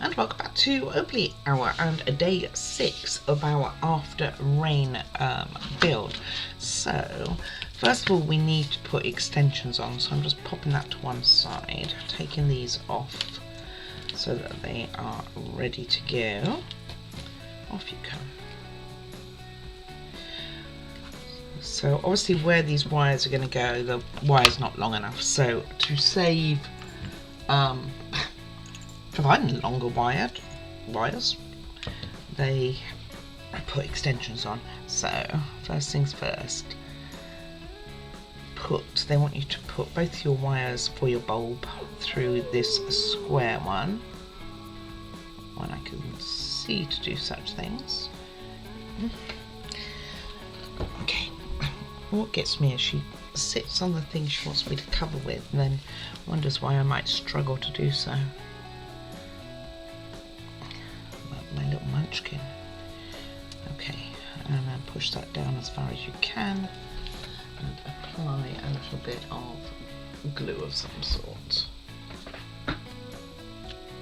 And welcome back to Oakley Hour and day 6 of our after rain build. So first of all we need to put extensions on, so I'm just popping that to one side, taking these off so that they are ready to go. Off you come. So obviously where these wires are going to go, the wire's not long enough, so to save providing longer wires, they put extensions on. So first things first, they want you to put both your wires for your bulb through this square one when I can see to do such things. Okay, what gets me is she sits on the thing she wants me to cover with and then wonders why I might struggle to do so. My little munchkin. Okay, and then push that down as far as you can and apply a little bit of glue of some sort.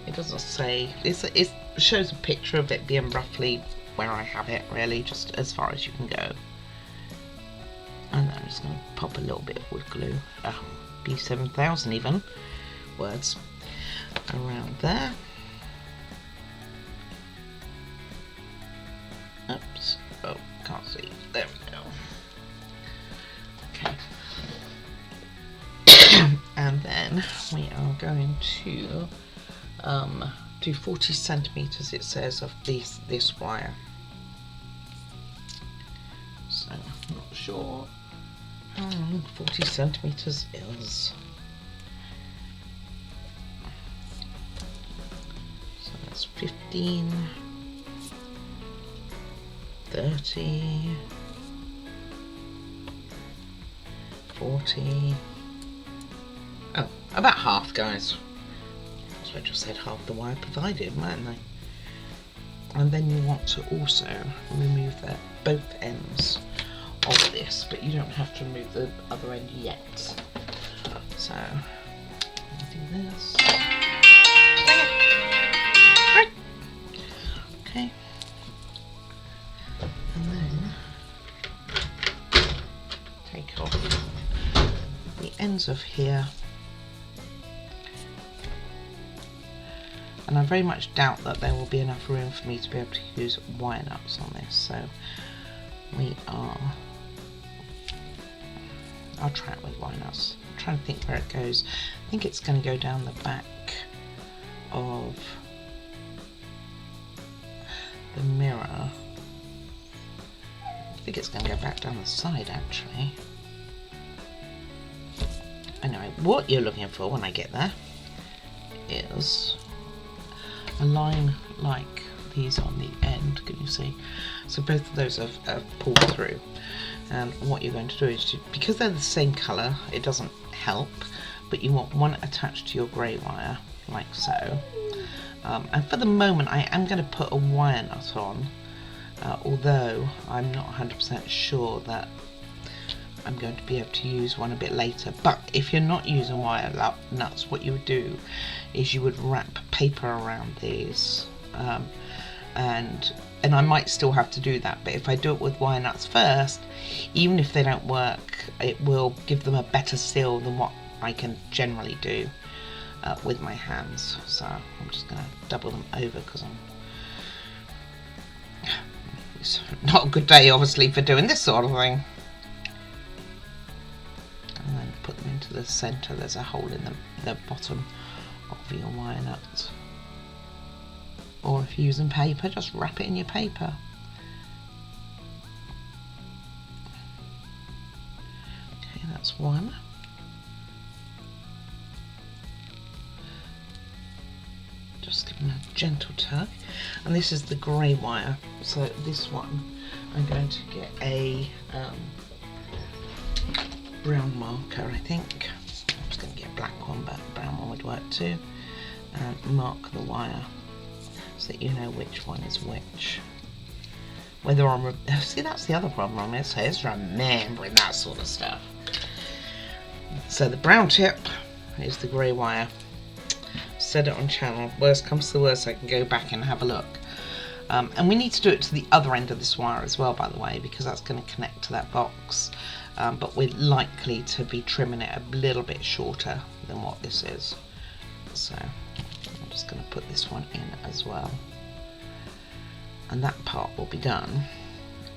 It doesn't say, it shows a picture of it being roughly where I have it, really, just as far as you can go. And then I'm just going to pop a little bit of wood glue, B7000 even, words, around there. Oops, oh, can't see, there we go. Okay. And then we are going to do 40 centimeters, it says, of this wire. So I'm not sure how long 40 centimeters is. So that's 15, 30, 40. Oh, about half, guys. So I just said half the wire provided, mightn't I? And then you want to also remove both ends of this, but you don't have to remove the other end yet. So I'll do this. Okay. And then take off the ends of here. And I very much doubt that there will be enough room for me to be able to use wire nuts on this, so I'll try it with wire nuts. I'm trying to think where it goes. I think it's going to go down the back of the mirror. I think it's going to go back down the side, actually. Anyway, what you're looking for when I get there is a line like these on the end, can you see? So both of those have pulled through, and what you're going to do is, because they're the same colour, it doesn't help, but you want one attached to your grey wire, like so. And for the moment I am going to put a wire nut on, although I'm not 100% sure that I'm going to be able to use one a bit later. But if you're not using wire nuts, what you would do is you would wrap paper around these, and I might still have to do that, but if I do it with wire nuts first, even if they don't work, it will give them a better seal than what I can generally do with my hands. So I'm just going to double them over because it's not a good day obviously for doing this sort of thing. And then put them into the centre. There's a hole in the bottom of your wire nut. Or if you're using paper, just wrap it in your paper. Okay, that's one. Just give them a gentle tug. And this is the grey wire. So this one, I'm going to get a brown marker, I think. I'm just going to get a black one, but a brown one would work too. And mark the wire so that you know which one is which. Whether I'm see, that's the other problem is remembering that sort of stuff. So the brown tip is the grey wire. said it on channel. Worst comes to worst, I can go back and have a look. And we need to do it to the other end of this wire as well, by the way, because that's going to connect to that box. But we're likely to be trimming it a little bit shorter than what this is. So I'm just going to put this one in as well. And that part will be done.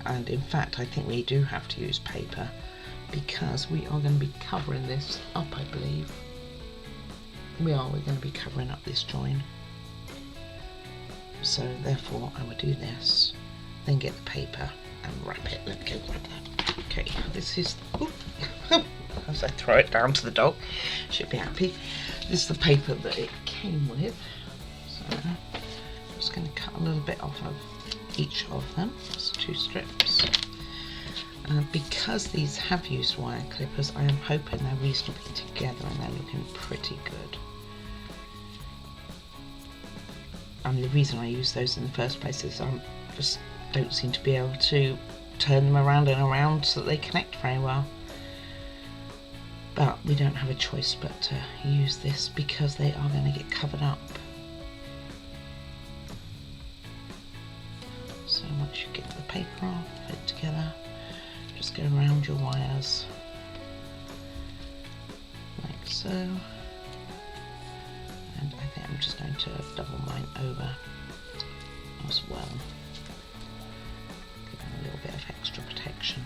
And in fact, I think we do have to use paper because we are going to be covering this up, I believe. We're going to be covering up this join. So therefore I will do this, then get the paper and wrap it. Let me go grab that. Okay, this is, as I throw it down to the dog, should be happy. This is the paper that it came with. So I'm just going to cut a little bit off of each of them. It's 2 strips. Because these have used wire clippers, I am hoping they're reasonably together and they're looking pretty good. And the reason I use those in the first place is I just don't seem to be able to turn them around and around so that they connect very well. But we don't have a choice but to use this because they are going to get covered up. So once you get the paper off, put it together, just go around your wires like so. And I think I'm just going to double mine over as well. Give them a little bit of extra protection.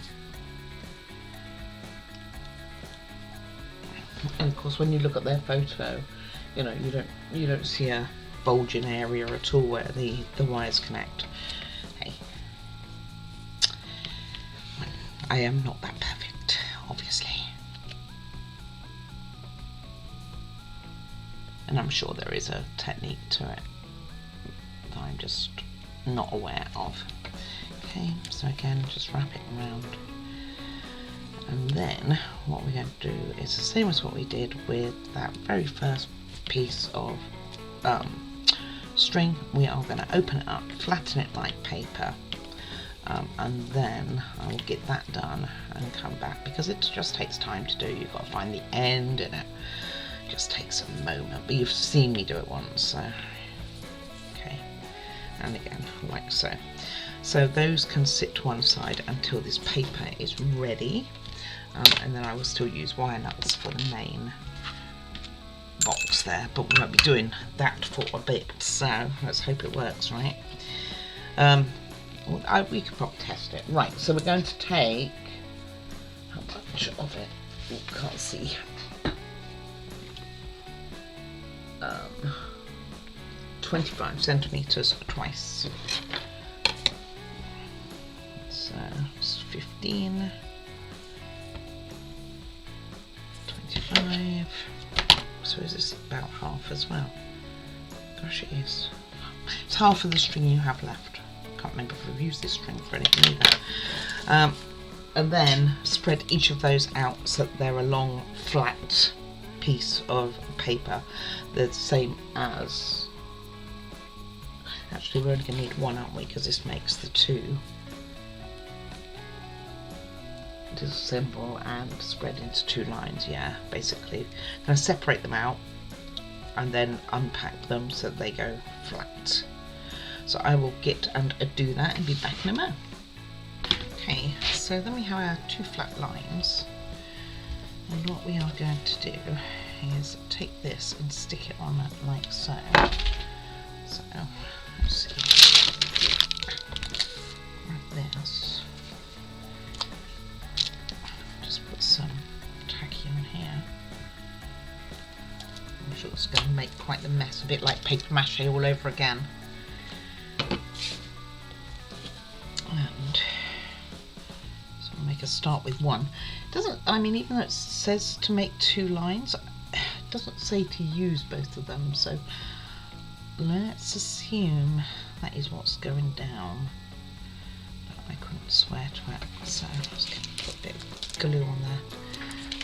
And of course when you look at their photo, you know, you don't see a bulging area at all where the wires connect. Hey, I am not that perfect, obviously. And I'm sure there is a technique to it that I'm just not aware of. Okay, so again, just wrap it around. And then what we're going to do is the same as what we did with that very first piece of string. We are going to open it up, flatten it like paper, and then I will get that done and come back because it just takes time to do. You've got to find the end and it just takes a moment, but you've seen me do it once, so okay. And again, like so. So those can sit to one side until this paper is ready, and then I will still use wire nuts for the main box there, but we won't be doing that for a bit, so let's hope it works, right? We could probably test it. Right, so we're going to take, how much of it? Oh, can't see. 25 centimeters twice. So it's 15, 25. So is this about half as well? Gosh, it is. It's half of the string you have left. Can't remember if we've used this string for anything either. And then spread each of those out so that they're a long, flat piece of paper, the same as. Actually, we're only going to need one, aren't we? Because this makes the two. Disassemble and spread into 2 lines. Yeah, basically, I'm going to separate them out and then unpack them so they go flat. So I will get and do that and be back in a moment. Okay, so then we have our 2 flat lines, and what we are going to do is take this and stick it on like so. So let's see, grab this, just put some tacky on here. I'm sure it's going to make quite the mess, a bit like paper mache all over again. And so I'll make a start with one. It doesn't, I mean, even though it says to make 2 lines, it doesn't say to use both of them, so let's assume that is what's going down. But I couldn't swear to it, so I'm just going to put a bit of glue on the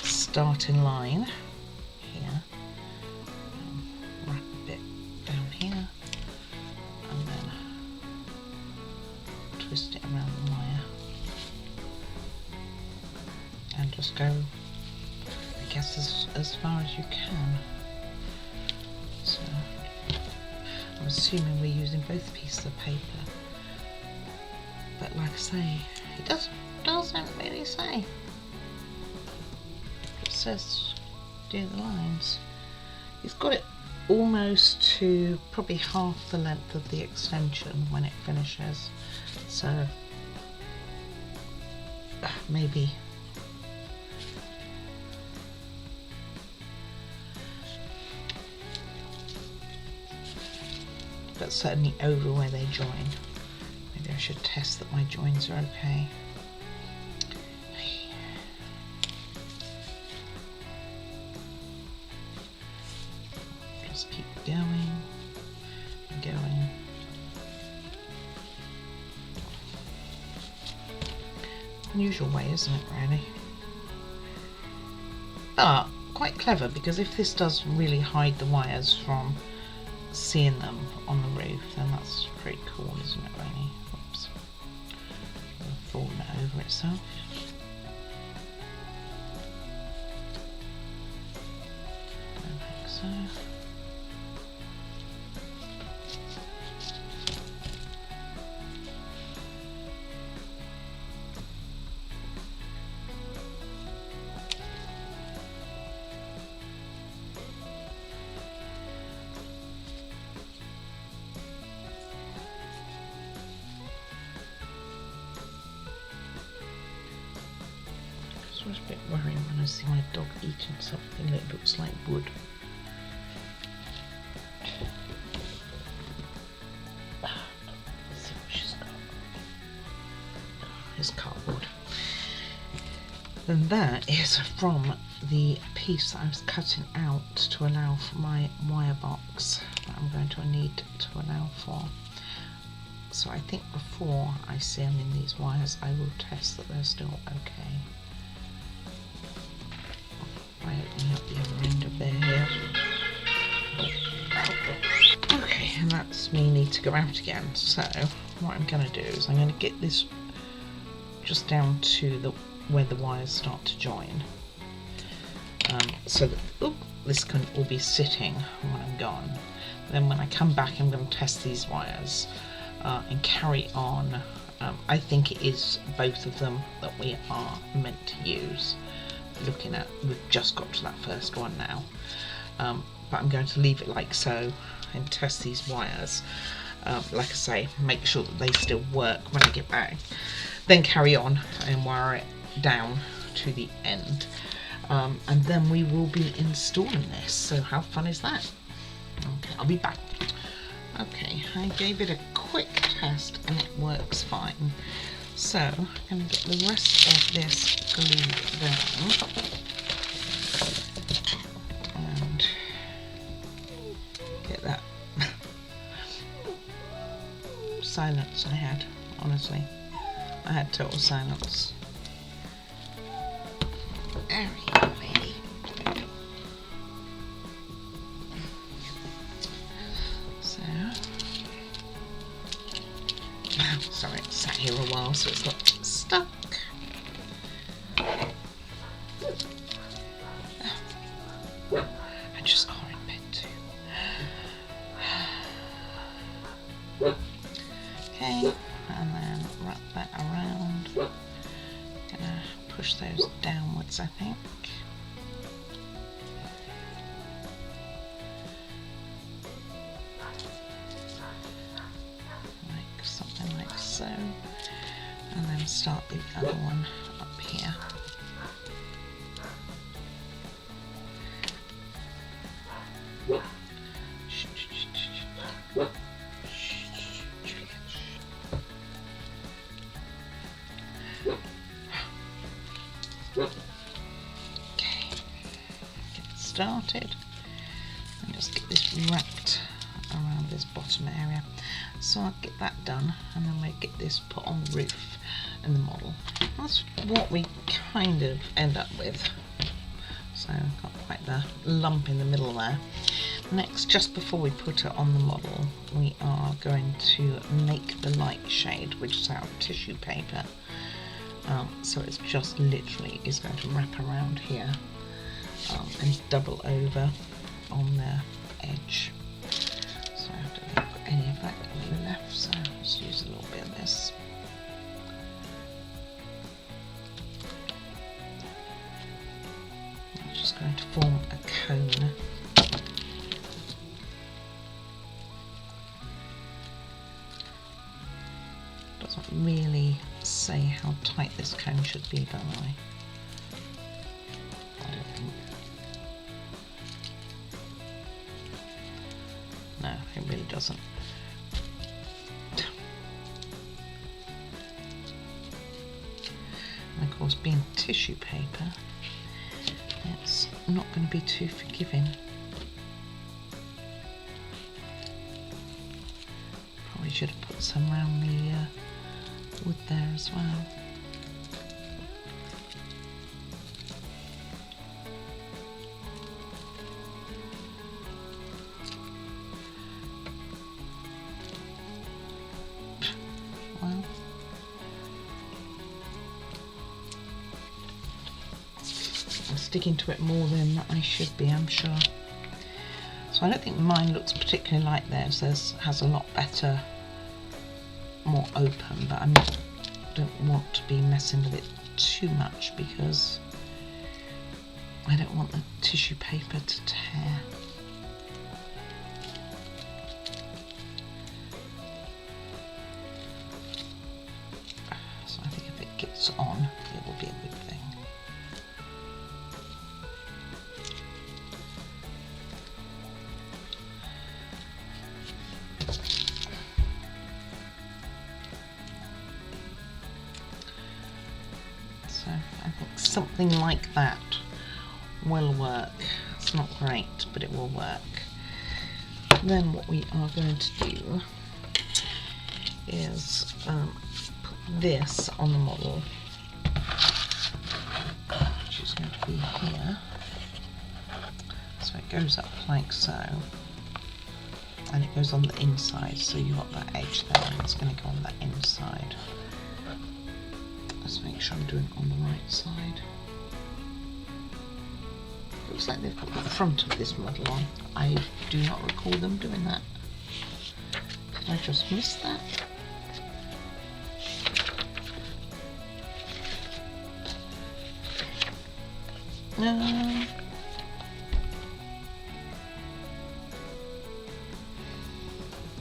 starting line here. Wrap a bit down here, and then twist it around the wire, and just go, I guess, as far as you can. So assuming we're using both pieces of paper. But like I say, it doesn't really say. It says do the lines. It's got it almost to probably half the length of the extension when it finishes. So maybe but certainly over where they join. Maybe I should test that my joins are okay. Just keep going and going. Unusual way, isn't it, really? But quite clever, because if this does really hide the wires from seeing them on the roof, then that's pretty cool, isn't it, really? Oops. Falling over itself. Like so. I was a bit worried when I see my dog eating something that looks like wood. Let's see what she's got. It's cardboard. And that is from the piece that I was cutting out to allow for my wire box that I'm going to need to allow for. So I think before I see them in these wires, I will test that they're still okay. By opening up the other end of their hair. Okay, and that's me need to go out again. So what I'm going to do is I'm going to get this just down to where the wires start to join, so that this can all be sitting when I'm gone. Then when I come back, I'm going to test these wires and carry on. I think it is both of them that we are meant to use. Looking at, we've just got to that first one now, but I'm going to leave it like so and test these wires, like I say, make sure that they still work when I get back, then carry on and wire it down to the end, and then we will be installing this. So how fun is that? Okay, I'll be back. Okay, I gave it a quick test and it works fine. So I'm going to get the rest of this glued down and get that silence I had, honestly. I had total silence. There we go, lady. So, sorry, it's sat here a while so it's not stuck. I just are in bed too. Okay, and then wrap that around. Gonna push those downwards, I think. Like something like so. And then start the other one up here. Okay, get it started and just get this wrapped around this bottom area. So I'll get that done and then we'll get this put on the roof and the model. That's what we kind of end up with. So I've got quite the lump in the middle there. Next, just before we put it on the model, we are going to make the light shade, which is out of tissue paper. So it's just literally is going to wrap around here and double over on the edge. So I have to put Doesn't really say how tight this comb should be, by the way. I don't think. No, it really doesn't. And of course, being tissue paper, it's not going to be too forgiving. Probably should have put some around the wood there as well. Well, I'm sticking to it more than I should be, I'm sure. So I don't think mine looks particularly like theirs. Theirs has a lot better, more open, but I don't want to be messing with it too much because I don't want the tissue paper to tear. So I think if it gets on, it will be a good thing. So I think something like that will work. It's not great, but it will work. Then what we are going to do is put this on the model, which is going to be here. So it goes up like so, and it goes on the inside, so you've got that edge there, and it's going to go on the inside. Let's make sure I'm doing it on the right side. Looks like they've got the front of this model on. I do not recall them doing that. Did I just miss that?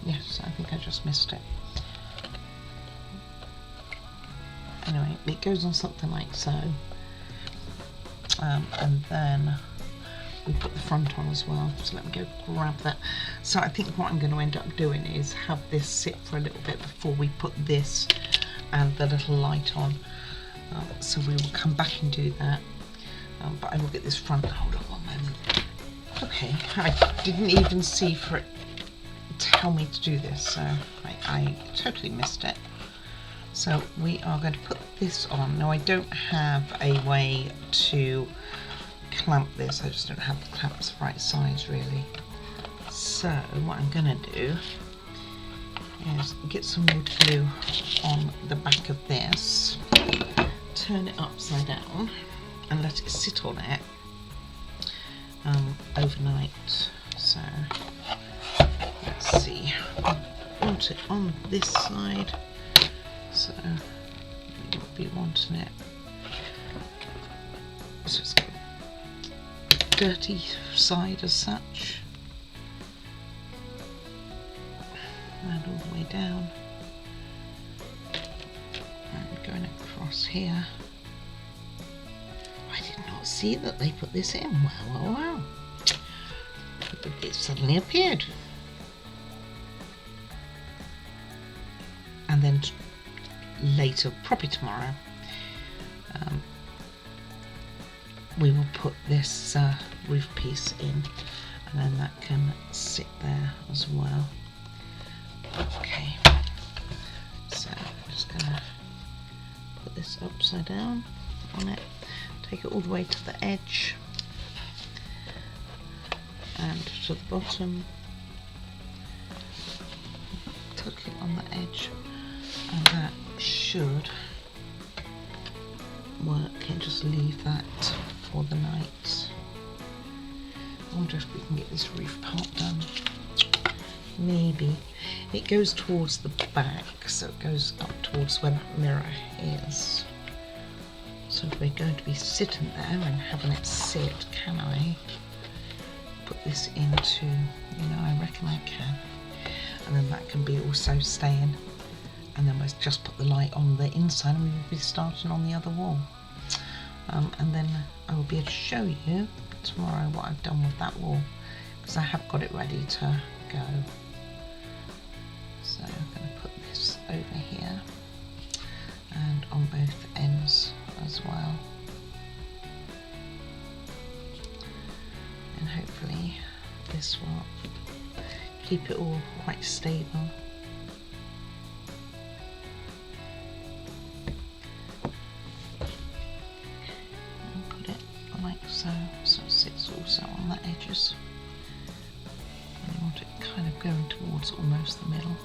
Yes, I think I just missed it. Anyway, it goes on something like so, and then we put the front on as well. So let me go grab that. So I think what I'm going to end up doing is have this sit for a little bit before we put this and the little light on. So we will come back and do that. But I will get this front. Hold on one moment. Okay, I didn't even see for it tell me to do this, so I totally missed it. So we are going to put this on. Now I don't have a way to clamp this, I just don't have the clamps the right size really. So what I'm going to do is get some wood glue on the back of this, turn it upside down and let it sit on it overnight. So let's see, I want it on this side, so we will be wanting it, so it's got a dirty side as such, and all the way down and going across here. I did not see that they put this in. Wow. It suddenly appeared. And then later, probably tomorrow, we will put this roof piece in, and then that can sit there as well. Okay, so I'm just going to put this upside down on it, take it all the way to the edge and to the bottom, tuck it on the edge, and that should work, and just leave that for the night. I wonder if we can get this roof part done. Maybe. It goes towards the back, so it goes up towards where that mirror is. So if we're going to be sitting there and having it sit, can I put this into, I reckon I can. And then that can be also staying and then we'll just put the light on the inside and we will be starting on the other wall. And then I will be able to show you tomorrow what I've done with that wall, because I have got it ready to go. So I'm going to put this over here and on both ends as well, and hopefully this will keep it all quite stable. And put it like so, so it sits also on the edges. And you want it kind of going towards almost the middle.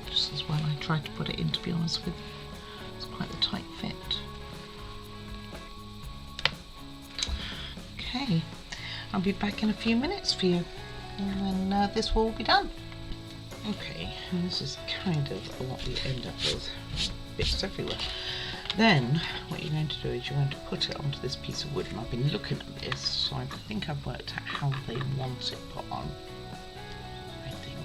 Just as well I tried to put it in, to be honest with you. It's quite a tight fit. Okay, I'll be back in a few minutes for you, and then this will be done. Okay, and this is kind of what you end up with, bits everywhere. Then what you're going to do is you're going to put it onto this piece of wood, and I've been looking at this, so I think I've worked out how they want it put on. I think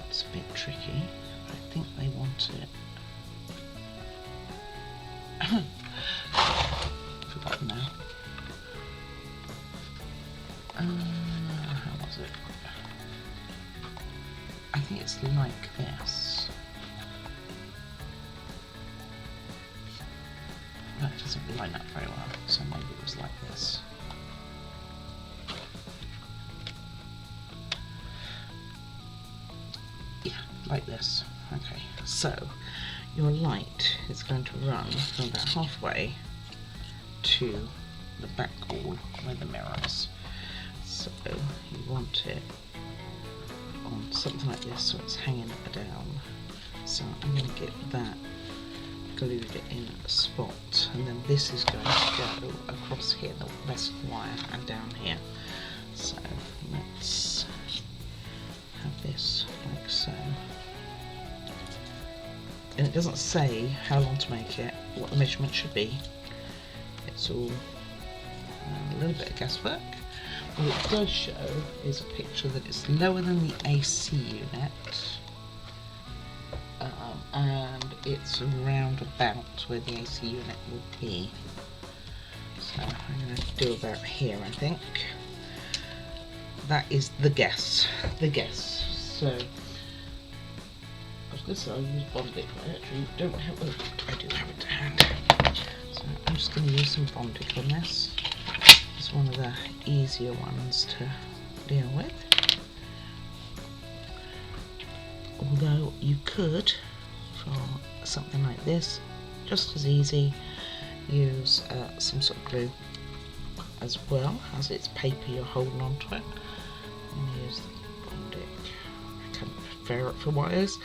it's a bit tricky. I think they want it. Forgotten now. How was it? I think it's like this. That doesn't line up very well, so maybe it was like this. Yeah, like this. Okay, so your light is going to run from about halfway to the back wall where the mirror is. So you want it on something like this, so it's hanging down. So I'm going to get that glued in a spot, and then this is going to go across here, the rest of the wire, and down here. So let's have this like so. And it doesn't say how long to make it, what the measurement should be. It's all a little bit of guesswork. What it does show is a picture that it's lower than the AC unit, and it's around about where the AC unit will be. So I'm going to do about here, I think. That is the guess. The guess. So I was going to say I'll use Bondic, but I actually don't have it. I do have it to hand. So I'm just going to use some Bondic on this. It's one of the easier ones to deal with. Although you could, for something like this, just as easy, use some sort of glue as well, as it's paper you're holding onto it. And use the Bondic. I can prefer it for wires,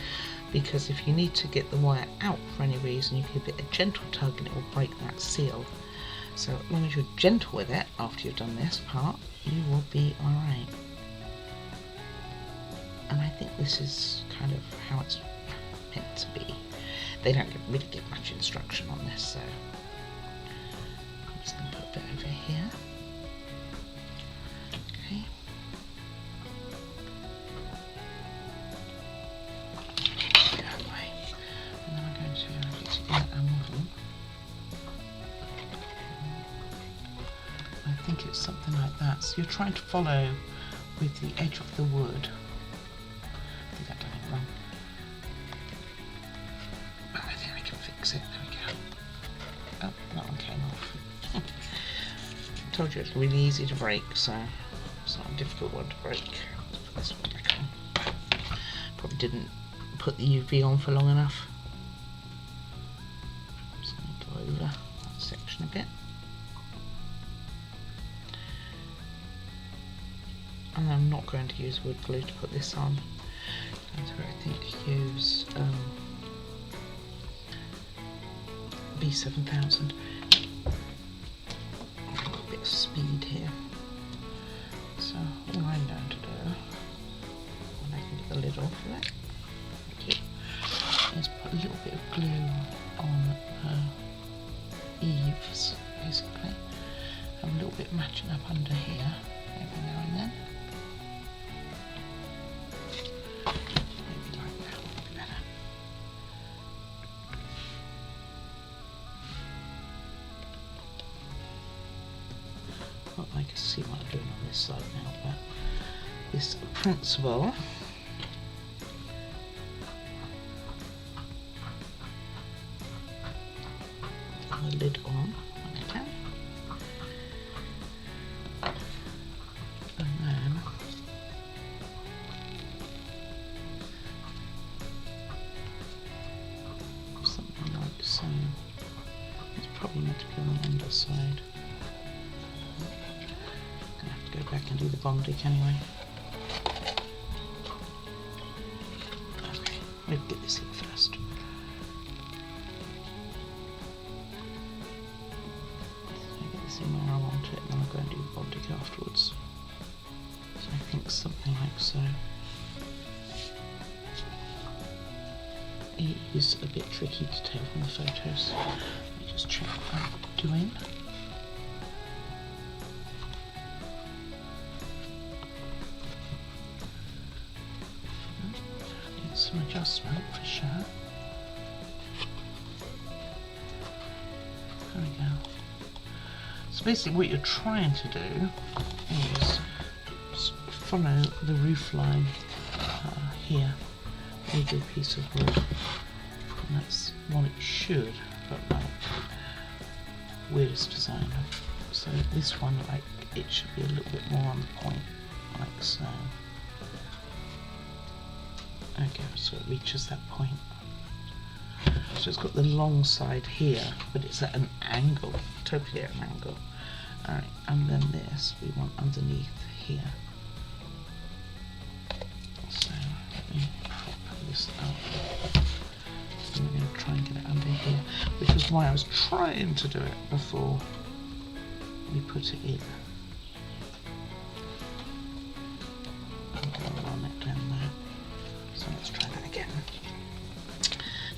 because if you need to get the wire out for any reason, you can give it a gentle tug and it will break that seal. So as long as you're gentle with it after you've done this part, you will be alright. And I think this is kind of how it's meant to be. They don't really give much instruction on this, so I'm just going to put a bit over here. Okay. That way. And then I'm going to get together a model. I think it's something like that. So you're trying to follow with the edge of the wood. I think I've done it wrong. But I think I can fix it. There we go. Oh, that one came off. I told you it's really easy to break, so it's not a difficult one to break. Let's put this one back on. Probably didn't put the UV on for long enough. I'm just going to go over that section a bit. And I'm not going to use wood glue to put this on. So I think use B7000. A bit of speed here. So all I'm going to do, when I can get the lid off of it, thank you, is put a little bit of glue on the eaves, basically. Have a little bit matching up under here every now and then. this side now, but this principle. The lid on, okay. And then something like so. It's probably meant to be on the underside. Gonna have to go back and do the bondic anyway. Okay, we'll get this in first. Where I want it, and then I'll go and do the bondic afterwards. So I think something like so. It is a bit tricky to tell from the photos. Let me just check what I'm doing. Needs some adjustment for sure. There we go. So basically what you're trying to do is follow the roof line here with your piece of wood. And that's what it should look like. Weirdest design. So this one, like, it should be a little bit more on the point, like so. Okay, so it reaches that point. So it's got the long side here, but it's at an angle, totally at an angle. Alright, and then this we want underneath here. So let me put this up. So we're going to try and get it under here, which is why I was trying to do it before we put it in. I'll run it down there. So let's try that again.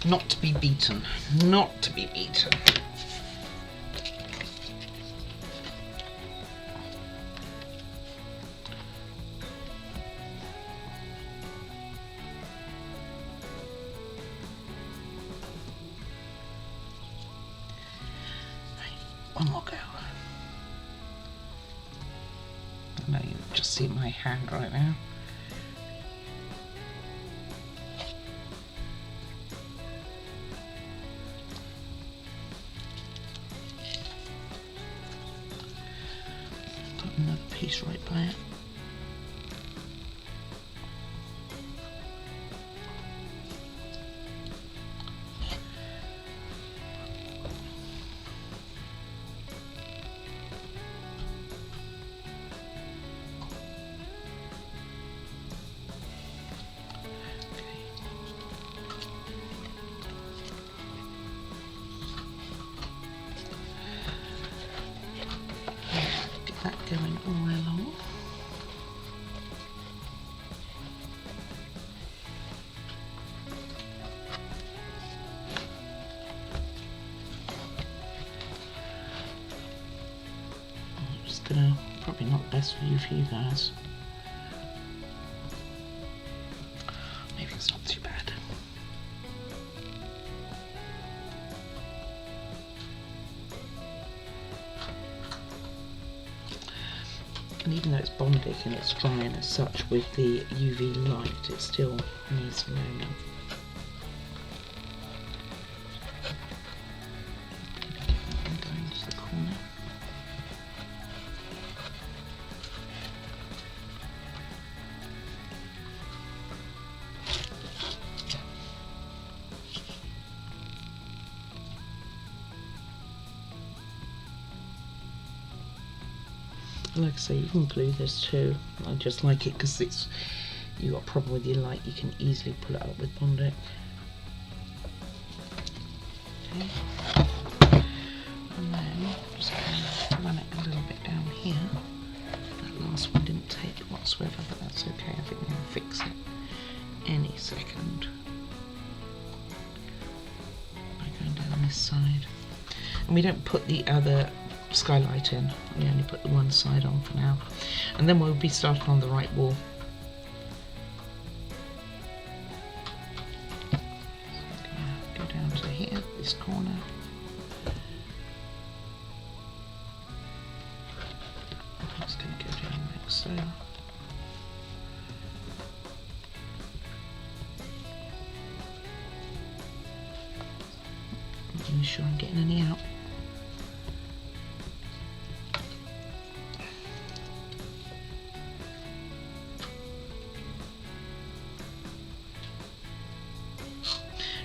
Not to be beaten. Not to be beaten. One more go. I know you just see my hand right now. Got another piece right by it. Going all the way along. I'm just gonna, probably not best view for you guys. Maybe it's not too bad. And even though it's bondic and it's drying as such with the UV light, it still needs a moment. Going to the corner. Like I say, you can glue this too. I just like it because it's, you got a problem with your light, you can easily pull it up with bondic. Okay. And then I'm just going to run it a little bit down here. That last one didn't take whatsoever, but that's okay. I think we're going to fix it any second by going down this side. And we don't put the other skylight in, we only put the one side on for now, and then we'll be starting on the right wall. So go down to here, this corner. I'm just going to go down like so making sure I'm getting any out.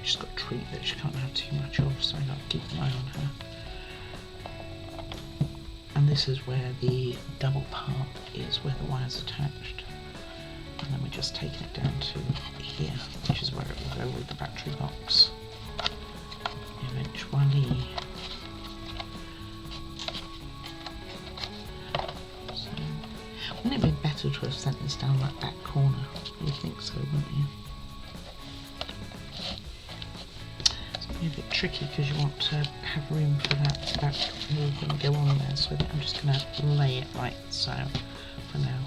She's got a treat that she can't have too much of, so I've got to keep an eye on her. And this is where the double part is, where the wire's attached. And then we're just taking it down to here, which is where it will go with the battery box eventually. So, wouldn't it be better to have sent this down that back corner? You'd think so, wouldn't you? A bit tricky because you want to have room for that whole thing to go on there, so I think I'm just going to lay it like so for now.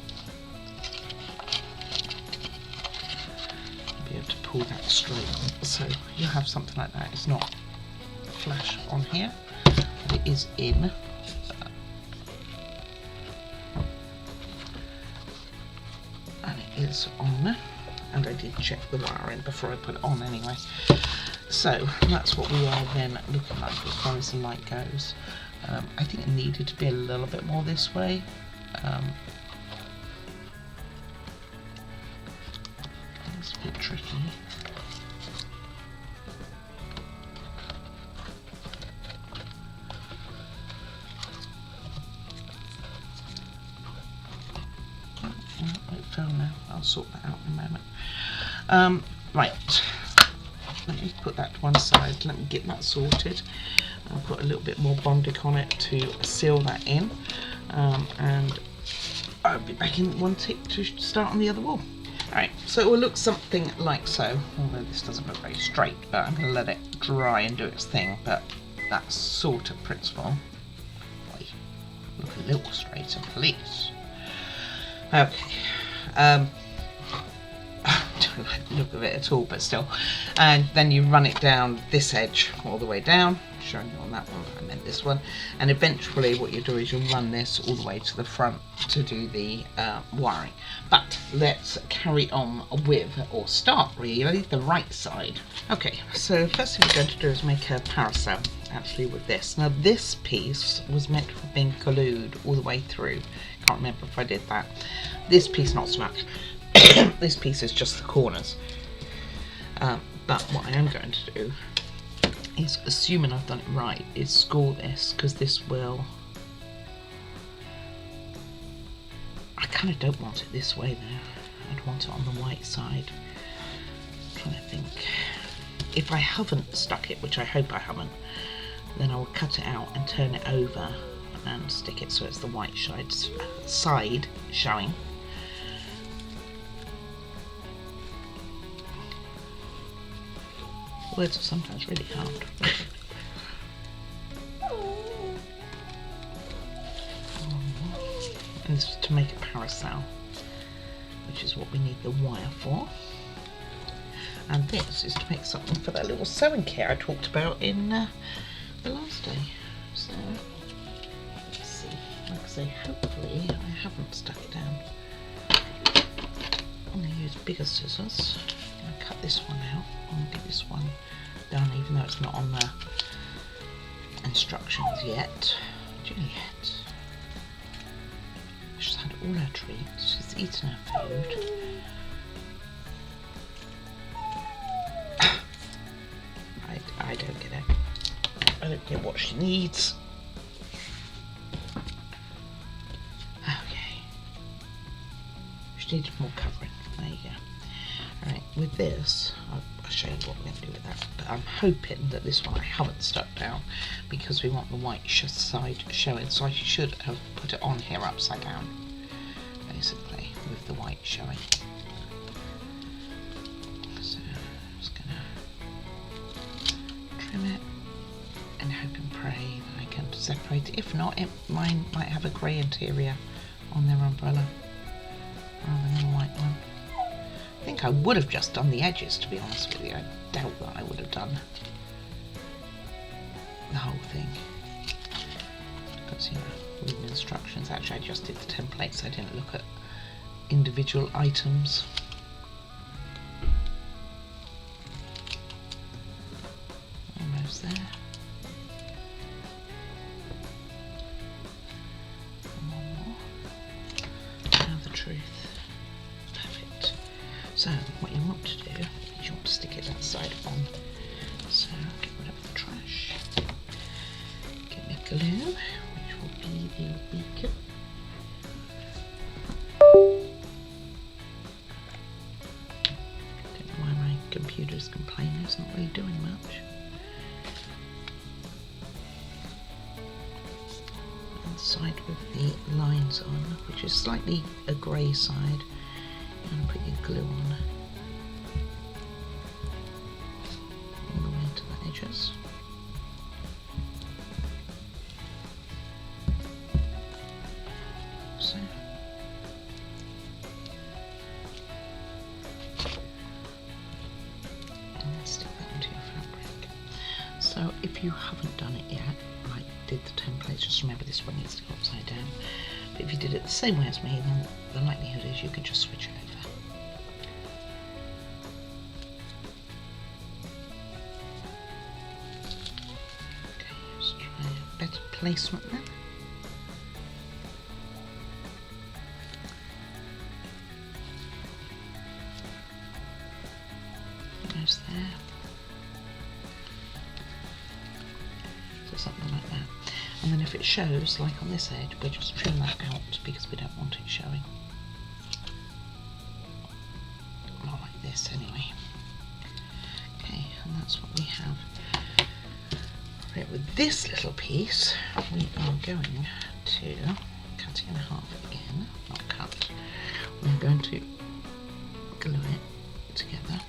Be able to pull that straight, so you'll have something like that. It's not flash on here, but it is in. And it is on, and I did check the wiring before I put it on anyway. So that's what we are then looking like as far as the light goes. I think it needed to be a little bit more this way. It's a bit tricky. It fell now. I'll sort that out in a moment. Right. Let me put that to one side, let me get that sorted. I'll put a little bit more Bondic on it to seal that in, and I'll be back in one tick to start on the other wall. Alright, so it will look something like so, although this doesn't look very straight, but I'm going to let it dry and do its thing, but that sort of principle. Wait, look a little straighter, please. Okay. Don't like the look of it at all, but still. And then you run it down this edge all the way down, showing you on that one, I meant this one. And eventually what you do is you run this all the way to the front to do the wiring. But let's carry on with, or start really, the right side. Okay, so first thing we're going to do is make a parasol actually with this. Now this piece was meant to have been glued all the way through. Can't remember if I did that. This piece not so much. This piece is just the corners, but what I am going to do is, assuming I've done it right, is score this, because this will, I kind of don't want it this way though. I'd want it on the white side. I'm trying to think. If I haven't stuck it, which I hope I haven't, then I will cut it out and turn it over and stick it so it's the white side showing. Words are sometimes really hard. And this is to make a parasol, which is what we need the wire for. And this is to make something for that little sewing kit I talked about in the last day. So, let's see. Like I say, hopefully I haven't stuck it down. I'm going to use bigger scissors. I'm going to cut this one out. I'm going to get this one done, even though it's not on the instructions yet. Juliet. She's had all her treats. She's eaten her food. I don't get it. I don't get what she needs. Okay. She needed more covering. There you go. Alright, with this, I'll show you what we're going to do with that. But I'm hoping that this one I haven't stuck down because we want the white side showing. So I should have put it on here upside down, basically, with the white showing. So I'm just going to trim it and hope and pray that I can separate it. If not, mine might have a grey interior on their umbrella rather than a white one. I think I would have just done the edges, to be honest with you. I doubt that I would have done the whole thing. Because, you know, reading instructions. Actually, I just did the templates. I didn't look at individual items. Almost there. And one more. Now the truth. Perfect. So what you want to do is you want to stick it that side on. So get rid of the trash. Get me glue, which will be the beacon. Don't know why my computer's complaining, it's not really doing much. And the side with the lines on, which is slightly a grey side, and put your glue on all the way to the edges. So. And stick that into your fabric. So if you haven't done it yet, I did the templates, just remember this one needs to go upside down. But if you did it the same way as me, then the likelihood is you could just switch it over. Okay, let's try a better placement then. Almost there. So something like that. And then if it shows, like on this edge, we'll just trim that out because we don't want it showing. More like this anyway. Okay, and that's what we have. Right, with this little piece, we are going to cut it in half again. Not cut. We're going to glue it together.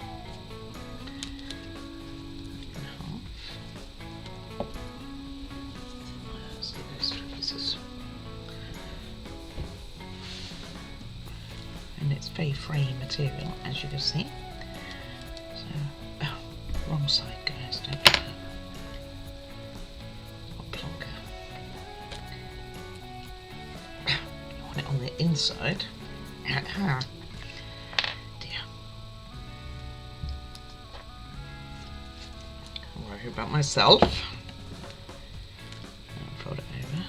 And it's very frayy material, as you can see. So, oh, wrong side, guys, don't do that. Or plonker. You want it on the inside. Dear. I'll worry about myself. Fold it over.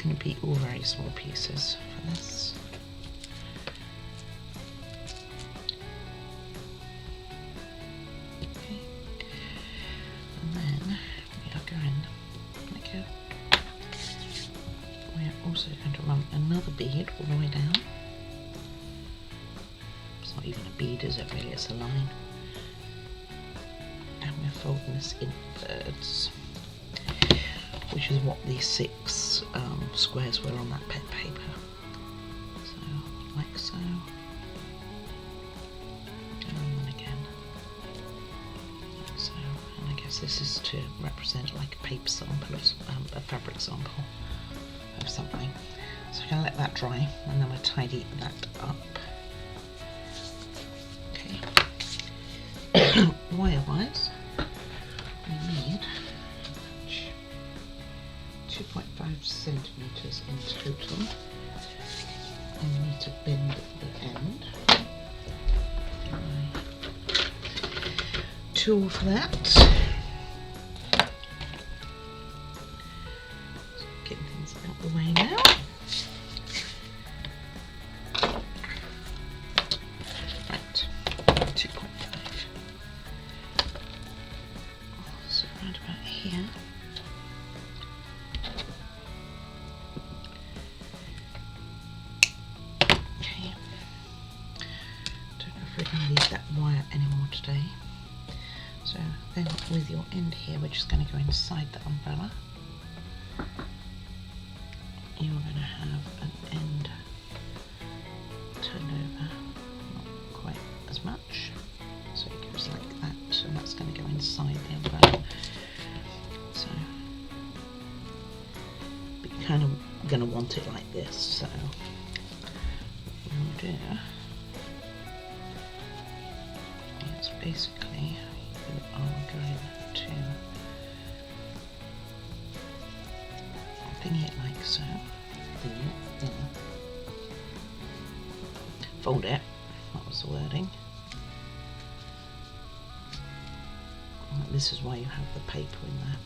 Going to be all very small pieces for this. Okay. And then we are going, we are also going to run another bead all the way down. It's not even a bead, is it really? It's a line. And we're folding this in thirds, which is what these 6 squares were on that pet paper. So, like so. And then again. Like so. And I guess this is to represent like a paper sample, of a fabric sample of something. So I'm going to let that dry and then we'll tidy that up. Okay. Wire-wise, we need 2.5 centimetres in total, and we need to bend the end. My tool for that. So getting things out the way now. Right, 2.5. So right about here. That wire anymore today. So then with your end here, we're just going to go inside the umbrella. You're going to have an end turned over, not quite as much, so it goes like that, and that's going to go inside the umbrella. So but you're kind of going to want it like this, so what we'll do, basically you are going to thingy it like so. Fold it. That was the wording. This is why you have the paper in there.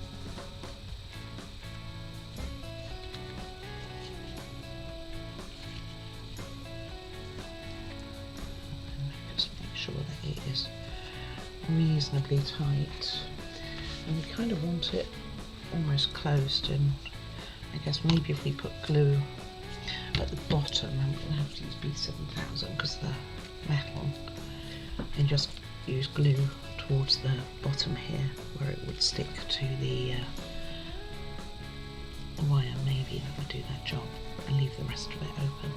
Just make sure that it is reasonably tight. And we kind of want it almost closed, and I guess maybe if we put glue at the bottom, I'm going to have to use B7000 because the metal, and just use glue towards the bottom here where it would stick to the wire. Maybe that would do that job, and leave the rest of it open.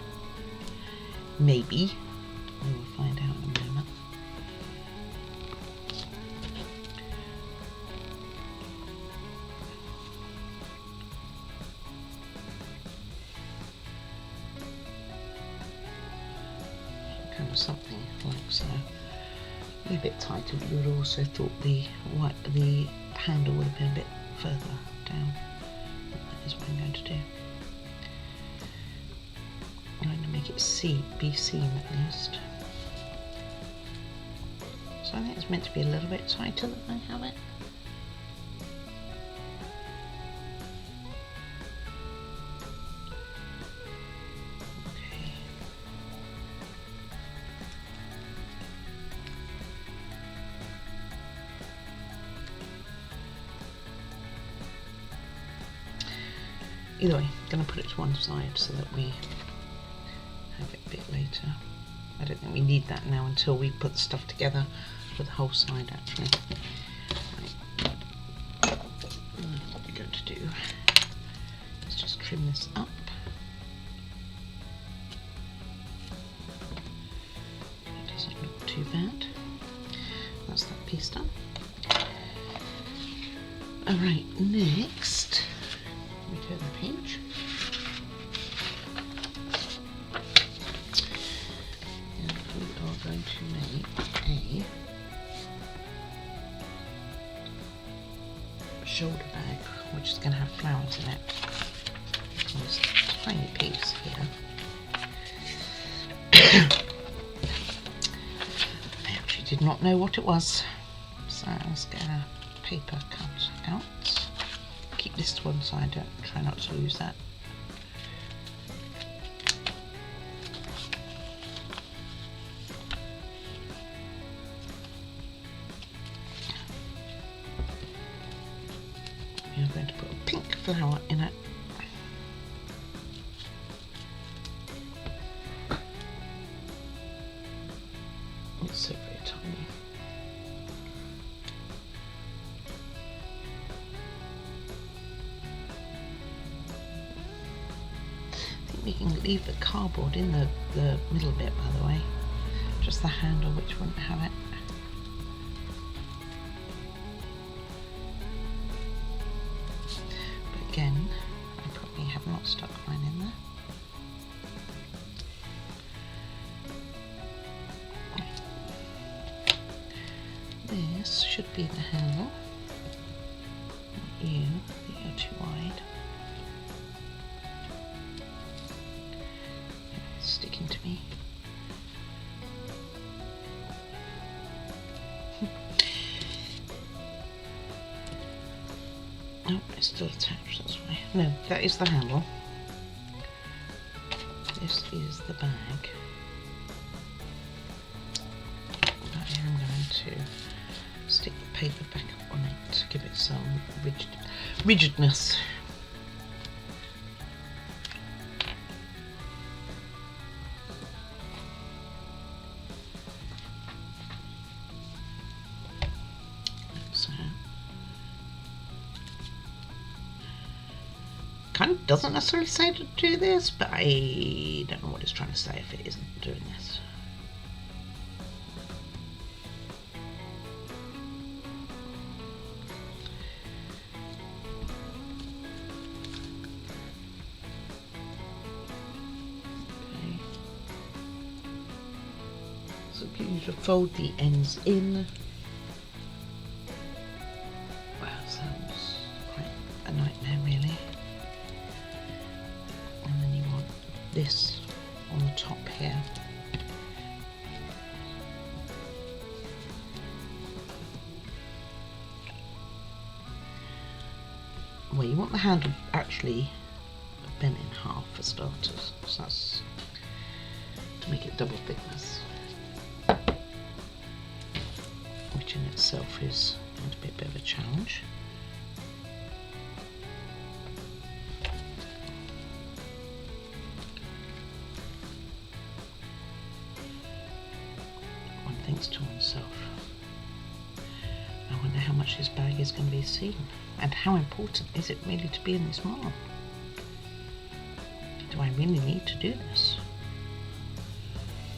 Maybe. We will find out in a moment. Kind of something like so. A bit tighter, but you would also thought the handle would have been a bit further down. That is what I'm going to do. I'm going to make it be seen at least. So I think it's meant to be a little bit tighter than I have it. Either way, I'm going to put it to one side so that we have it a bit later. I don't think we need that now until we put the stuff together for the whole side actually. Right. What we're going to do is just trim this up. It doesn't look too bad. That's that piece done. Alright, next we turn the page. And we are going to make a shoulder bag, which is going to have flowers in it. This tiny piece here. I actually did not know what it was, so let's get a paper cut out. Keep this to one side, try not to lose that. We are going to put a pink flower in it. It's so very tiny. We can leave the cardboard in the middle bit, by the way, just the handle which wouldn't have it. But again, I probably have not stuck mine in there. This should be the handle. Not you, I think you're too wide. Sticking to me. Oh, it's still attached, that's why. No, that is the handle. This is the bag. I am going to stick the paper back up on it to give it some rigidness. Kind of doesn't necessarily say to do this, but I don't know what it's trying to say if it isn't doing this. Okay. So you need to fold the ends in. Wow, sounds quite a nightmare really. this on the top here. Well, you want the handle actually bent in half for starters, so that's to make it double thickness, which in itself is going to be a bit of a challenge. One thinks to oneself, I wonder how much this bag is going to be seen, and how important is it really to be in this mall? Do I really need to do this?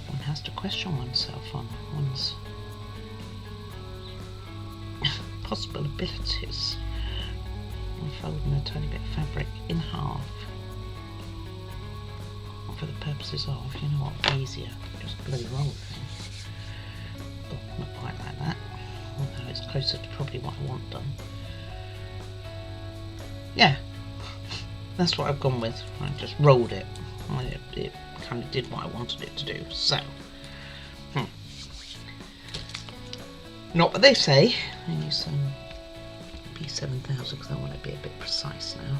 One has to question oneself on one's possible abilities. I'm folding a tiny bit of fabric in half for the purposes of, you know what, easier, just bloody roll thing. Oh, not quite like that, although it's closer to probably what I want done. Yeah, that's what I've gone with. I just rolled it. It kind of did what I wanted it to do. So, not what they say. I use some P7000 because I want to be a bit precise now.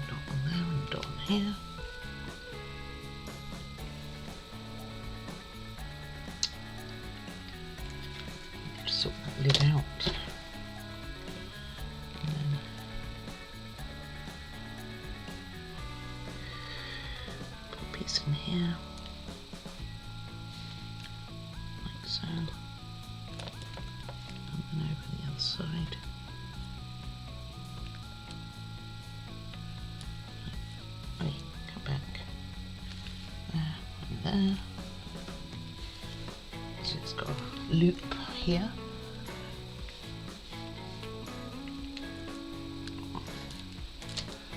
Dot on there and dot on here. Just sort that lid out. And then put a piece in here. Like so. And then over the other side. Hey, come back. There and there. So it's got a loop here.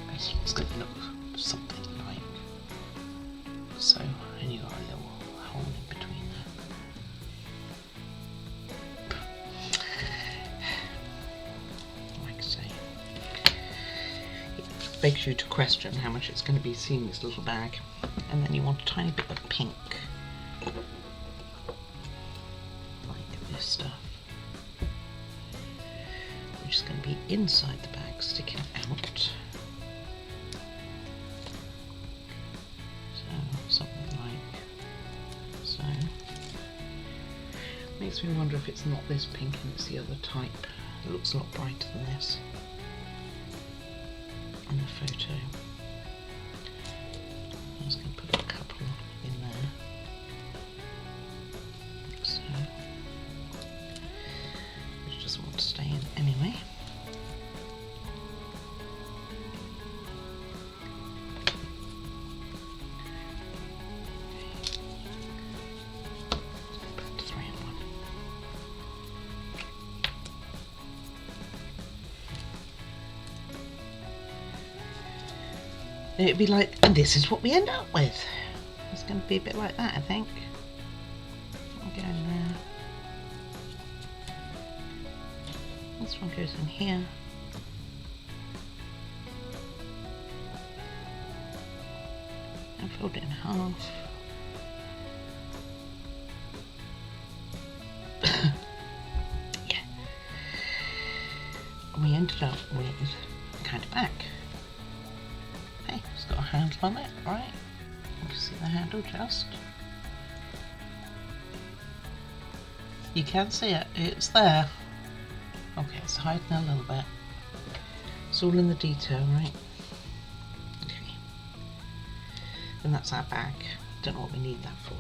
Basically it's going to look something like so, and you've got a little hole in between there. Like I say, it begs you to question how much it's going to be seeing this little bag, and then you want a tiny bit of pink. Stuff, which is going to be inside the bag, sticking out. So something like so. Makes me wonder if it's not this pink and it's the other type. It looks a lot brighter than this on the photo. I'm just going to put a couple in there. Like so. Want to stay in anyway. Put 3 in 1. It'd be like, and this is what we end up with. It's going to be a bit like that, I think. I'll go in there. This one goes in here. And fold it in half. Yeah. And we ended up with kind of back. Hey, it's got a handle on it, right? You can see the handle just. You can see it, it's there. Okay, it's hiding a little bit. It's all in the detail, right? Okay. And that's our bag. Don't know what we need that for.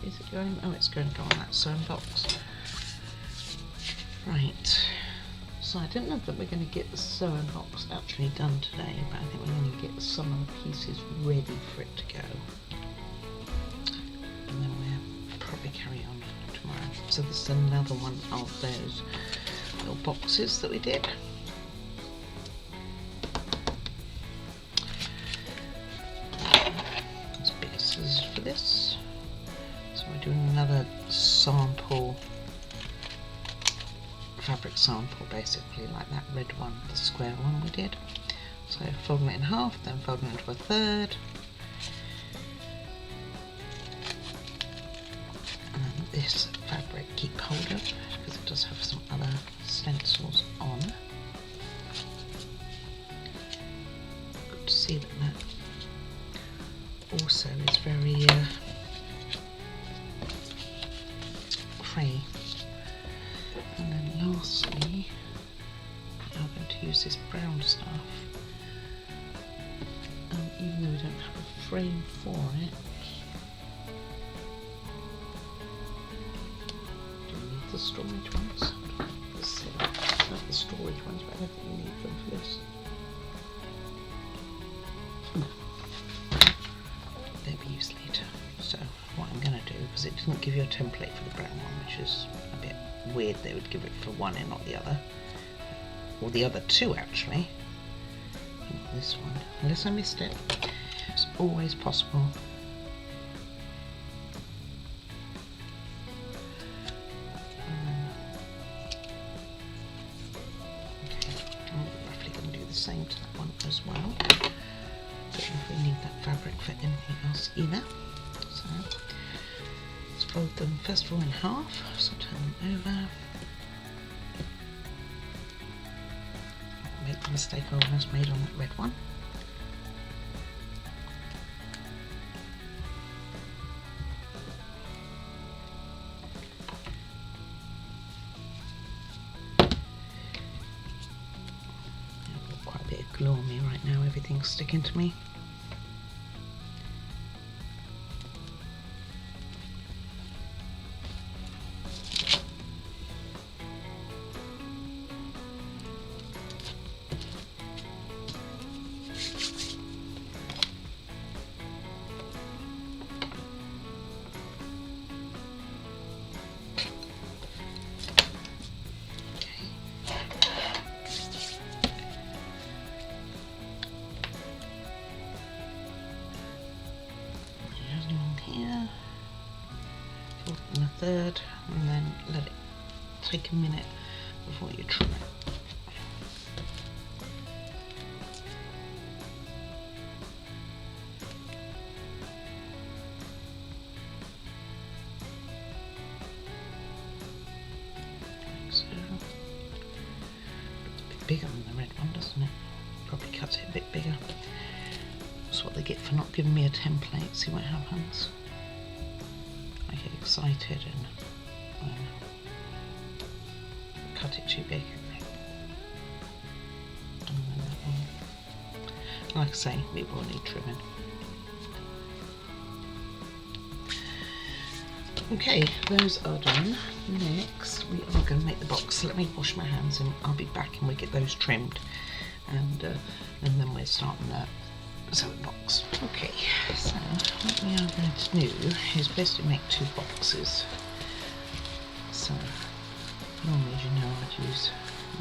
Is it going? Oh, it's going to go on that sewing box. Right. So I don't know that we're going to get the sewing box actually done today, but I think we're going to get some of the pieces ready for it to go. And then we'll probably carry on tomorrow. So this is another one of those little boxes that we did. There's bigger scissors for this. So we're doing another sample fabric sample basically, like that red one, the square one we did. So folding it in half, then folding it into a third. And then this fabric keep hold of, because it does have some other stencils on. Good to see that that also is very free. And then lastly, I'm going to use this brown stuff. Even though we don't have a frame for it, do we need the storage ones? Let's see. I have the storage ones, but I don't think we need them for this. They'll be used later. So what I'm going to do, because it didn't give you a template for the brown one, which is a bit weird, they would give it for one and not the other, or the other two actually. Not this one, unless I missed it. It's always possible. Okay, I'm roughly going to do the same to that one as well. Don't know if we need that fabric for anything else either. So let's fold them first of all in half, so turn them over. I'll make the mistake I almost made on that red one. I've got quite a bit of glue on me right now, everything's sticking to me. Here, fold in a third, and then let it take a minute before you trim it. Like so. Looks a bit bigger than the red one, doesn't it? Probably cuts it a bit bigger. That's what they get for not giving me a template. See what happens. I get excited and cut it too big. And then that one, like I say, it will need trimming. Okay, those are done. Next, we are going to make the box. So let me wash my hands and I'll be back and we'll get those trimmed, and then we're starting the sewing box. Okay, so what we are going to do is basically make two boxes. So normally, as you know, I'd use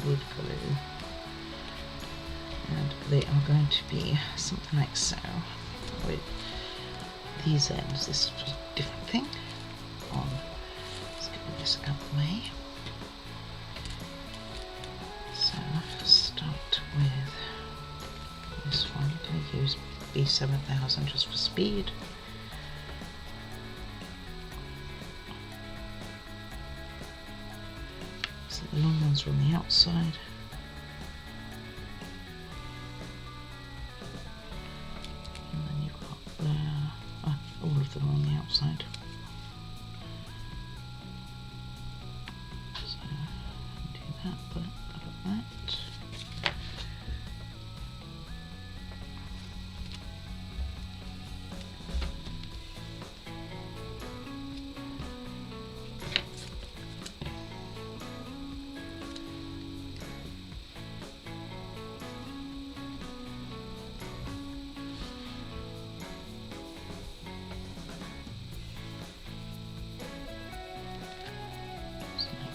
wood glue, and they are going to be something like so. With these ends, this is just a different thing. Let's get this out of the way. So start with this one. I'm going to use B7000 just for speed. So the long ones are on the outside. And then you've got all of them on the outside. So do that, put that like that.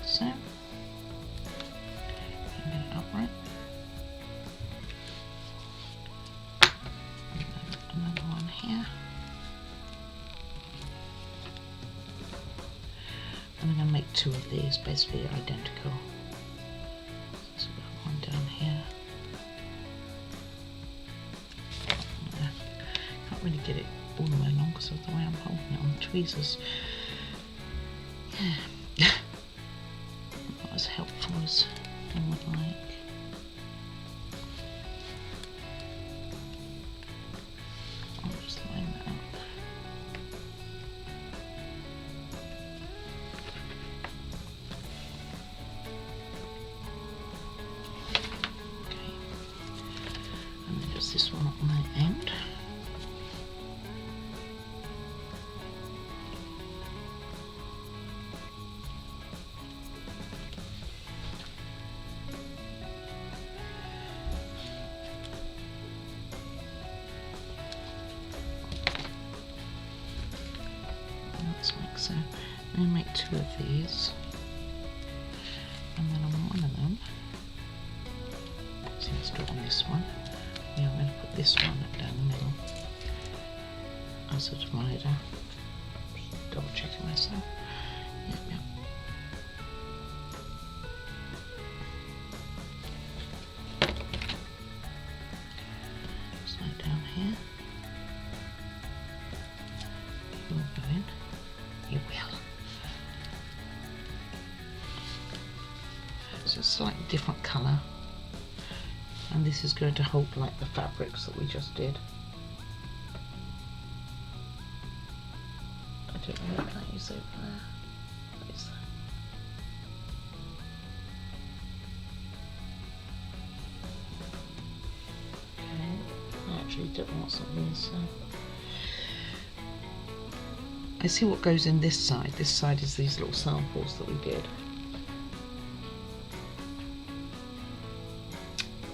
So, and get it upright. And then another one here. And I'm going to make two of these, basically identical. really get it all the way along because of the way I'm holding it on the tweezers. Yeah. Not as helpful as I would like. I'll just line that up. Okay. And then just this one on the end. Like so. I'm going to make 2 of these, and then on one of them, so let's do it on this one. Yeah, I'm going to put this one down the middle as a divider. Just double checking myself. Yep. Slide down here. Will go in. You will. So it's a slightly different colour, and this is going to hold like the fabrics that we just did. I don't know, can I use it there? What is that? Okay, I actually don't know what something is. So. I see what goes in this side. This side is these little samples that we did.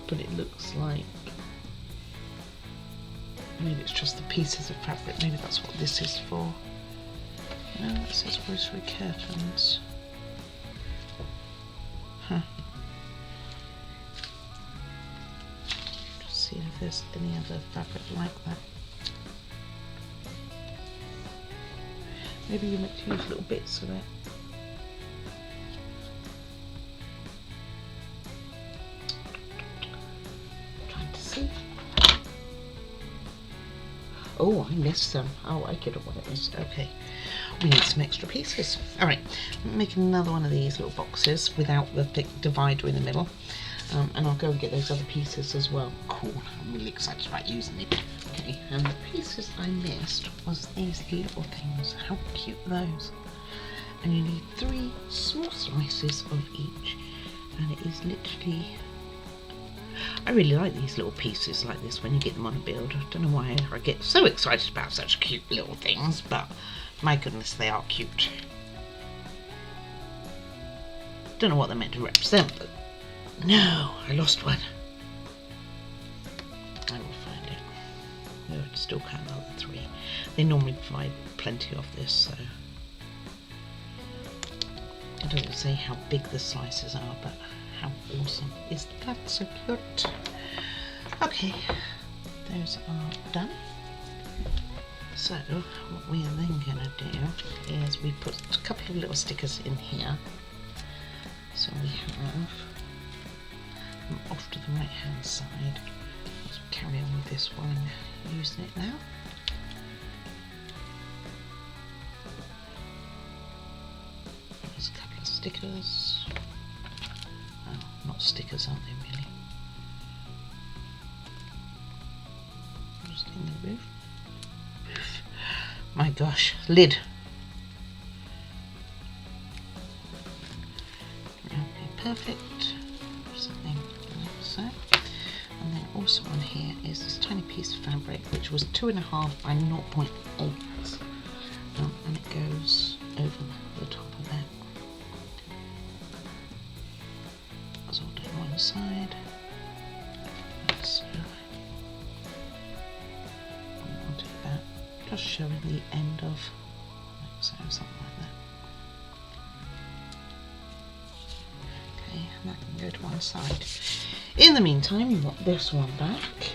But it looks like maybe it's just the pieces of fabric. Maybe that's what this is for. No, that says rosary curtains. Huh. Just see if there's any other fabric like that. Maybe you meant to use little bits of it. Trying to see. Oh, I missed some. Oh, I get what it is. Okay, we need some extra pieces. All right, make another one of these little boxes without the thick divider in the middle. And I'll go and get those other pieces as well. Cool, I'm really excited about using it. Okay, and the pieces I missed was these little things. How cute are those? And you need 3 small slices of each. And it is literally... I really like these little pieces like this when you get them on a build. I don't know why I get so excited about such cute little things, but my goodness, they are cute. Don't know what they're meant to represent, but no, I lost one. I will find it. No, I still can't hold the 3. They normally provide plenty of this, so I don't say how big the slices are, but how awesome is that? So cute. Okay, those are done. So what we are then going to do is we put a couple of little stickers in here. So we have off to the right hand side. Let's carry on with this one, using it now. There's a couple of stickers. Oh, not stickers, aren't they really? Just in the roof. My gosh, lid. Okay, perfect. Something like so. And then also on here is this tiny piece of fabric which was 2.5 by 0.8, and it goes over the top of that. That's all done one side. So I wanted that just showing the end of, like so, something like that. And that can go to one side. In the meantime, you want this one back,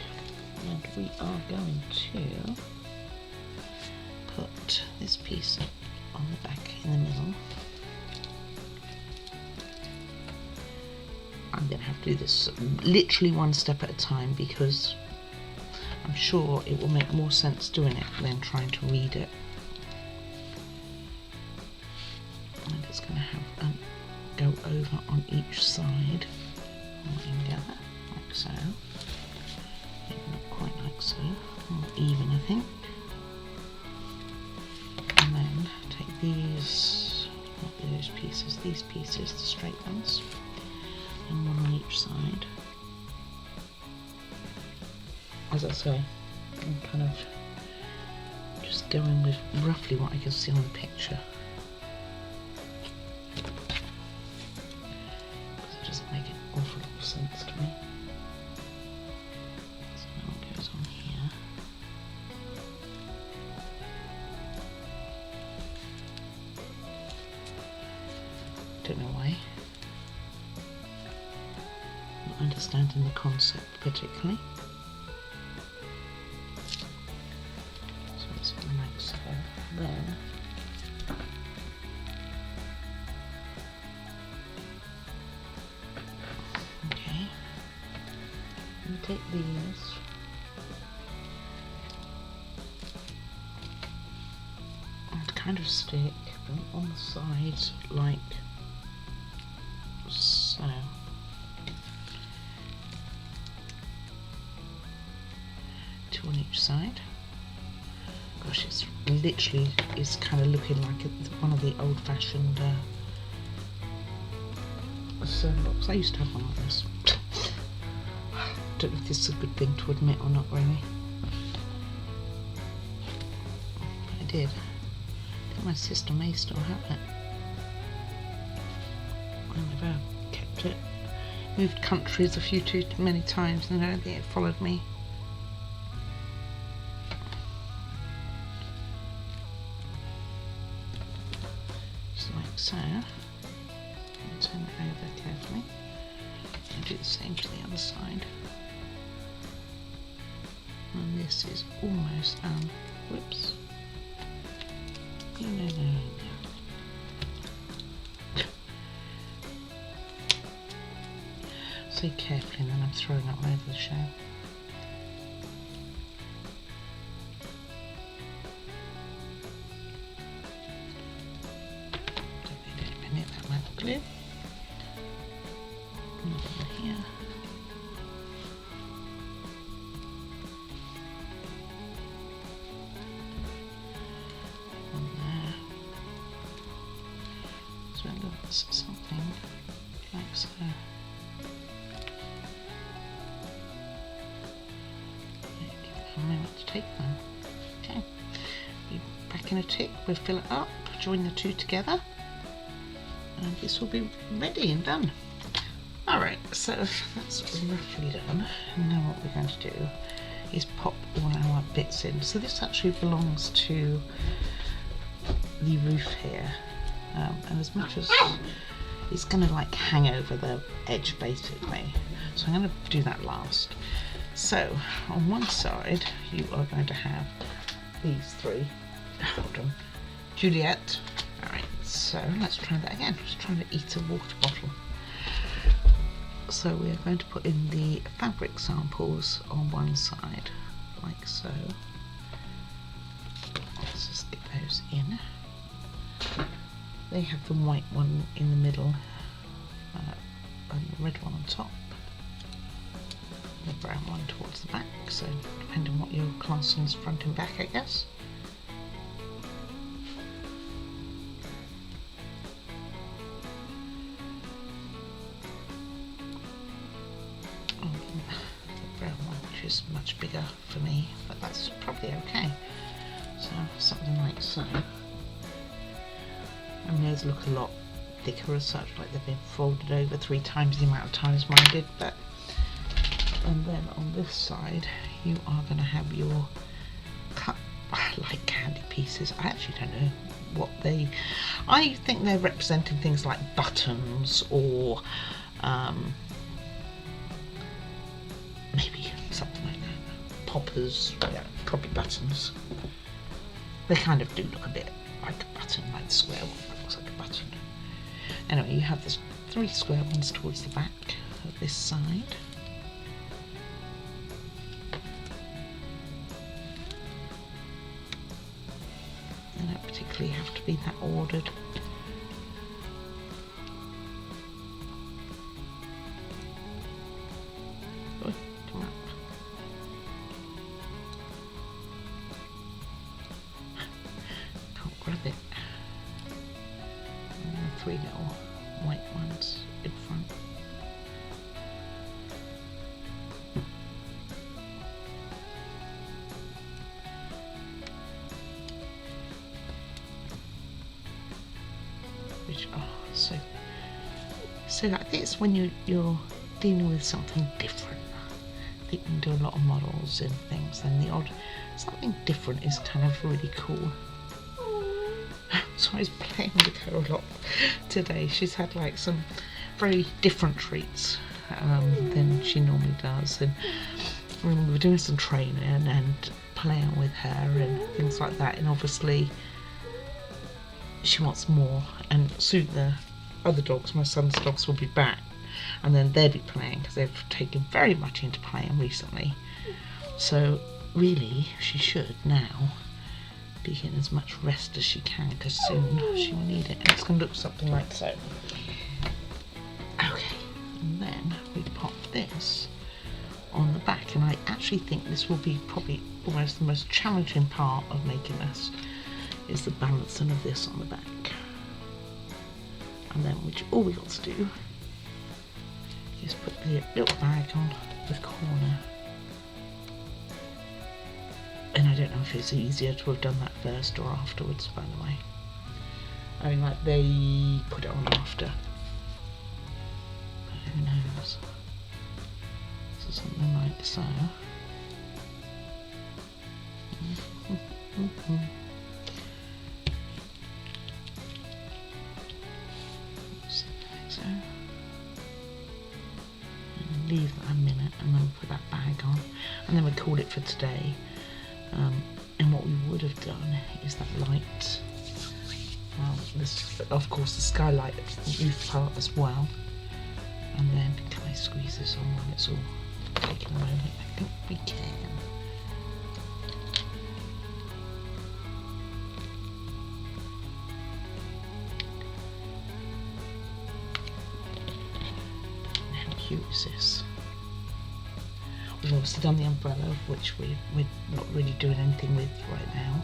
and we are going to put this piece on the back in the middle. I'm going to have to do this literally one step at a time because I'm sure it will make more sense doing it than trying to read it. And it's going to have a go over on each side, together, like so. Maybe not quite like so, more even I think. And then take these, not those pieces, these pieces, the straight ones, and one on each side. As I say, I'm kind of just going with roughly what I can see on the picture. Because it doesn't make an awful lot of sense to me. So now it goes on here. Don't know why. Not understanding the concept particularly. Then okay, you take these and kind of stick them on the sides like so. Two on each side. Gosh, it's literally is kind of looking like one of the old-fashioned sewn blocks. I used to have one of those. Don't know if this is a good thing to admit or not really. I did. I think my sister may still have it. I never kept it. Moved countries a few too many times and I don't think it followed me. So, turn it over carefully and do the same to the other side. And this is almost, whoops. No. Say carefully and then I'm throwing up over the show. Glue. And here. And there. So it looks something like so. Give it a moment to take them. Okay. Be back in a tick, we'll fill it up, join the two together. And this will be ready and done. Alright, so that's roughly done. And now what we're going to do is pop all our bits in. So this actually belongs to the roof here. And as much as it's going to like hang over the edge basically. So I'm going to do that last. So on one side you are going to have these three. Hold on. Juliet. Alright, so let's try that again. Just trying to eat a water bottle. So we're going to put in the fabric samples on one side, like so. Let's just get those in. They have the white one in the middle and the red one on top. The brown one towards the back, so depending on what your classing is front and back, I guess. Is much bigger for me, but that's probably okay. So something like so. I mean, those look a lot thicker as such, like they've been folded over 3 times the amount of times mine did. But and then on this side you are going to have your cut like candy pieces. I actually don't know what they. I think they're representing things like buttons or maybe something like that. Poppers, yeah, probably buttons. They kind of do look a bit like a button, like the square one that looks like a button. Anyway, you have the 3 square ones towards the back of this side. to be that ordered. Oh, come up. Can't grab it. And 3 little white ones in front. Which are so like this, when you're dealing with something different, I think you can do a lot of models and things, and the odd something different is kind of really cool. So I was playing with her a lot today. She's had like some very different treats than she normally does, and we were doing some training and playing with her and things like that, and obviously she wants more, and soon the other dogs, my son's dogs, will be back, and then they'll be playing because they've taken very much into playing recently. So really she should now be getting as much rest as she can, because soon she will need it, and it's going to look something like so. Okay, and then we pop this on the back, and I actually think this will be probably almost the most challenging part of making this, is the balancing of this on the back. And then all we got to do is put the little bag on the corner. And I don't know if it's easier to have done that first or afterwards, by the way. I mean, like, they put it on after. But who knows? So something like so. So, and leave that a minute, and then put that bag on, and then we call it for today. And what we would have done is that light, this, of course, the skylight roof part as well. And then can I squeeze this on when it's all taken a moment? I think we can. Cute is this? We've obviously done the umbrella, which we're not really doing anything with right now,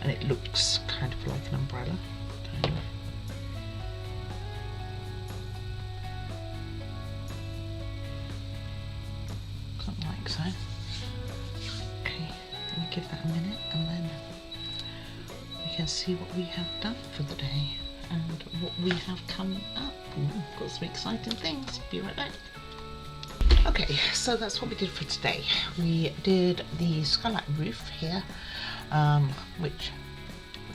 and it looks kind of like an umbrella, kind of. Something like so. Okay, let me give that a minute, and then we can see what we have done for the day and what we have coming up. Ooh, got some exciting things. Be right back. Okay, so that's what we did for today. We did the skylight roof here, which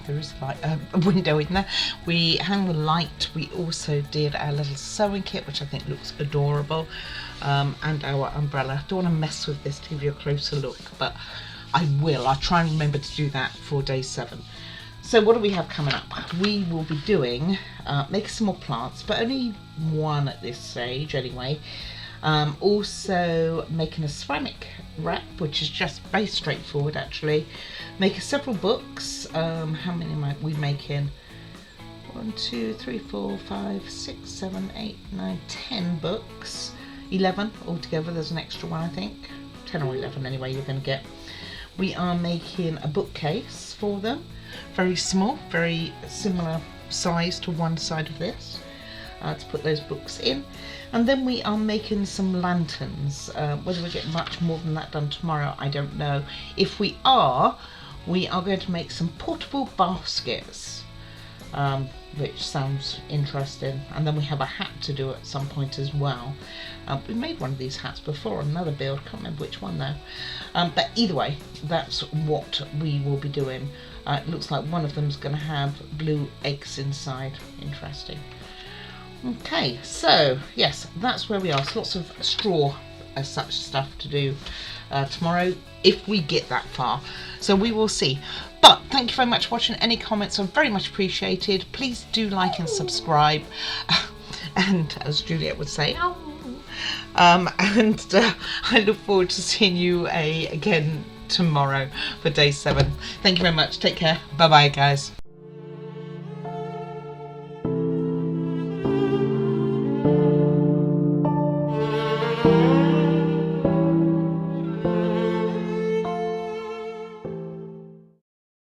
there is a window in there. We hung the light. We also did our little sewing kit, which I think looks adorable, and our umbrella. Don't want to mess with this to give you a closer look, but I will. I'll try and remember to do that for day 7. So what do we have coming up? We will be doing, making some more plants, but only one at this stage anyway. Also making a ceramic wrap, which is just very straightforward actually. Making several books. How many am we making? 1, 2, 3, 4, 5, 6, 7, 8, 9, 10 books. 11 altogether. There's an extra one, I think. 10 or 11 anyway you're going to get. We are making a bookcase for them. Very small, very similar size to one side of this, to put those books in. And then we are making some lanterns. Whether we get much more than that done tomorrow, I don't know. If we are going to make some portable baskets, which sounds interesting. And then we have a hat to do at some point as well. We made one of these hats before on another build, can't remember which one though. But either way, that's what we will be doing. It looks like one of them is going to have blue eggs inside. Interesting. Okay, so yes, that's where we are. So lots of straw as such stuff to do tomorrow, if we get that far. So we will see. But thank you very much for watching. Any comments are very much appreciated. Please do like and subscribe. And as Juliet would say, oh. And I look forward to seeing you again tomorrow for day 7. Thank you very much. Take care. Bye bye, guys.